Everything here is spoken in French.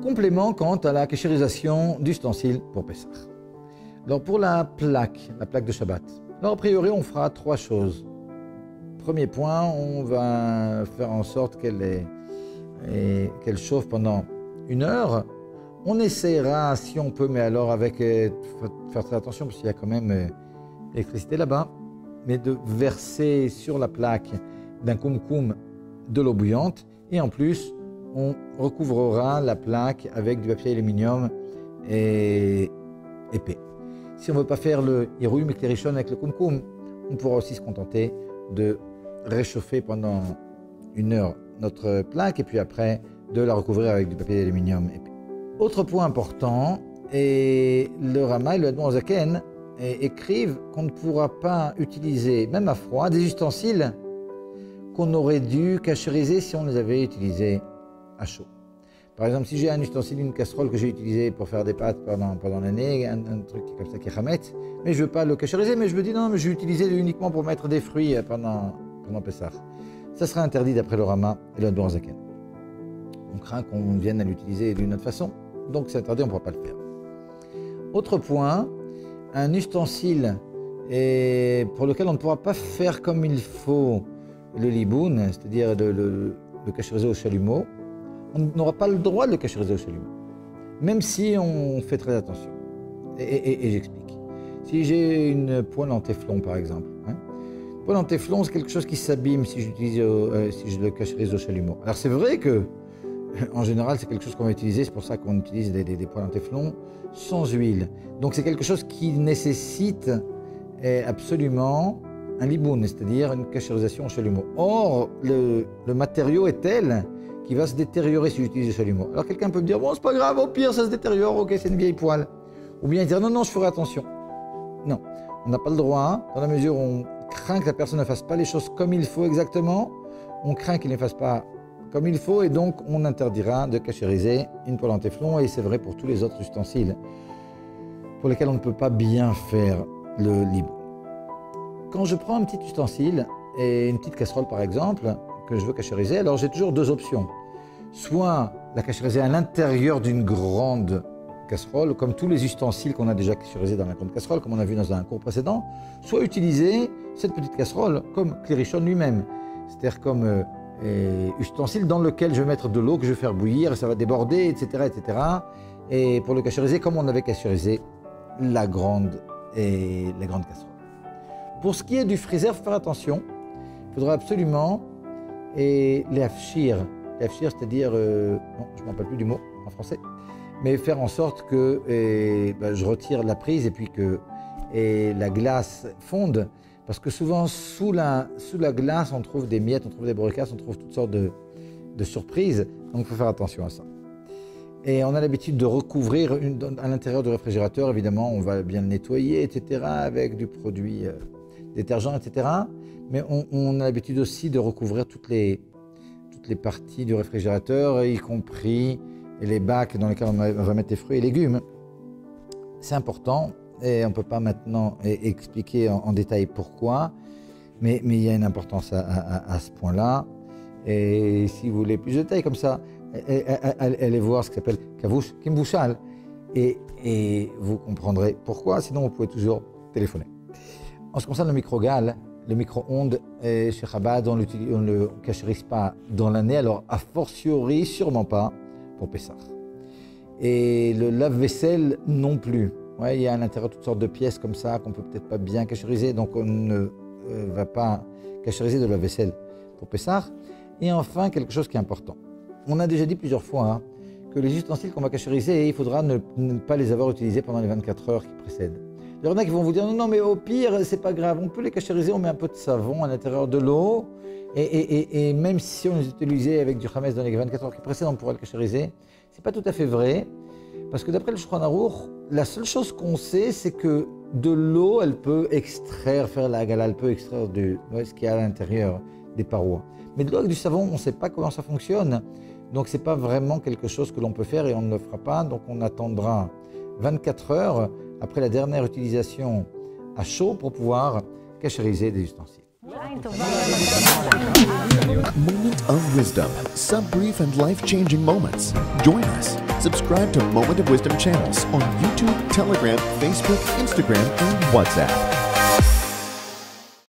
complément quant à la cachérisation d'ustensiles pour Pessah. Alors pour la plaque de Shabbat, alors a priori on fera 3 choses. Premier point, on va faire en sorte qu'elle chauffe pendant 1 heure. On essaiera, si on peut, mais alors faire très attention parce qu'il y a quand même l'électricité là-bas, mais de verser sur la plaque d'un koum-koum de l'eau bouillante et en plus on recouvrera la plaque avec du papier aluminium épais. Si on ne veut pas faire le hiroum et klérishon avec le koum-koum, on pourra aussi se contenter de réchauffer pendant 1 heure notre plaque et puis après de la recouvrir avec du papier aluminium épais. Autre point important, et le Rama et le Admor Zaken écrivent qu'on ne pourra pas utiliser, même à froid, des ustensiles qu'on aurait dû cachériser si on les avait utilisés à chaud. Par exemple, si j'ai un ustensile, une casserole que j'ai utilisé pour faire des pâtes pendant l'année, un truc comme ça qui est chametz, mais je ne veux pas le cachériser, mais je me dis non, mais je vais utiliser uniquement pour mettre des fruits pendant Pessah. Ça sera interdit d'après le Rama et le Admor Zaken. On craint qu'on vienne à l'utiliser d'une autre façon, donc c'est interdit, on ne pourra pas le faire. Autre point, un ustensile pour lequel on ne pourra pas faire comme il faut le liboun, c'est-à-dire le cachériser au chalumeau, on n'aura pas le droit de le cachériser au chalumeau, même si on fait très attention. Et j'explique. Si j'ai une poêle en téflon, par exemple, une poêle en téflon, c'est quelque chose qui s'abîme si je le cachérise au chalumeau. Alors c'est vrai que en général, c'est quelque chose qu'on va utiliser, c'est pour ça qu'on utilise des poêles en téflon sans huile. Donc c'est quelque chose qui nécessite absolument un liboun, c'est-à-dire une cachérisation au chalumeau. Or, le matériau est tel qu'il va se détériorer si j'utilise le chalumeau. Alors quelqu'un peut me dire, bon c'est pas grave, au pire ça se détériore, ok c'est une vieille poêle. Ou bien dire, non, je ferai attention. Non, on n'a pas le droit, dans la mesure où on craint que la personne ne fasse pas les choses comme il faut exactement, on craint qu'il ne fasse pas comme il faut et donc on interdira de cachériser une poêle en téflon et c'est vrai pour tous les autres ustensiles pour lesquels on ne peut pas bien faire le liboun. Quand je prends un petit ustensile et une petite casserole par exemple que je veux cachériser, alors j'ai toujours 2 options. Soit la cachériser à l'intérieur d'une grande casserole, comme tous les ustensiles qu'on a déjà cachérisés dans la grande casserole, comme on a vu dans un cours précédent, soit utiliser cette petite casserole comme klérishon lui-même, c'est-à-dire comme ustensile dans lequel je vais mettre de l'eau que je vais faire bouillir et ça va déborder, etc., etc. Et pour le cachériser comme on avait cachérisé la grande casserole. Pour ce qui est du freezer, il faut faire attention. Il faudra absolument les hafshir. Les hafshir, c'est-à-dire, non, je ne me rappelle plus du mot en français, mais faire en sorte que je retire la prise et puis que la glace fonde. Parce que souvent, sous la glace, on trouve des miettes, on trouve des brocasses, on trouve toutes sortes de surprises. Donc, il faut faire attention à ça. Et on a l'habitude de recouvrir à l'intérieur du réfrigérateur. Évidemment, on va bien le nettoyer, etc., avec du produit détergent, etc. Mais on a l'habitude aussi de recouvrir toutes les parties du réfrigérateur, y compris les bacs dans lesquels on va mettre les fruits et légumes. C'est important. Et on ne peut pas maintenant expliquer en détail pourquoi, mais il y a une importance à ce point-là. Et si vous voulez plus de détails comme ça, allez voir ce qui s'appelle Kavush Kimvushal et vous comprendrez pourquoi, sinon vous pouvez toujours téléphoner. En ce qui concerne le microgal, le micro-ondes, chez Chabad, on ne le cachérise pas dans l'année, alors a fortiori sûrement pas pour Pessah. Et le lave-vaisselle non plus. Ouais, il y a à l'intérieur toutes sortes de pièces comme ça qu'on peut peut-être pas bien cachériser, donc on ne va pas cachériser de la vaisselle pour Pessah. Et enfin, quelque chose qui est important. On a déjà dit plusieurs fois que les ustensiles qu'on va cachériser, il faudra ne pas les avoir utilisés pendant les 24 heures qui précèdent. Il y en a qui vont vous dire non, mais au pire, c'est pas grave, on peut les cachériser, on met un peu de savon à l'intérieur de l'eau, et même si on les utilisait avec du chametz dans les 24 heures qui précèdent, on pourra le cachériser. C'est pas tout à fait vrai. Parce que d'après le Shulchan Aruch, la seule chose qu'on sait, c'est que de l'eau, elle peut faire la gala, elle peut extraire ce qu'il y a à l'intérieur des parois. Mais de l'eau avec du savon, on ne sait pas comment ça fonctionne. Donc ce n'est pas vraiment quelque chose que l'on peut faire et on ne le fera pas. Donc on attendra 24 heures après la dernière utilisation à chaud pour pouvoir cachériser des ustensiles. of Wisdom, sub-brief and life-changing moments. Join us. Subscribe to Moment of Wisdom channels on YouTube, Telegram, Facebook, Instagram, and WhatsApp.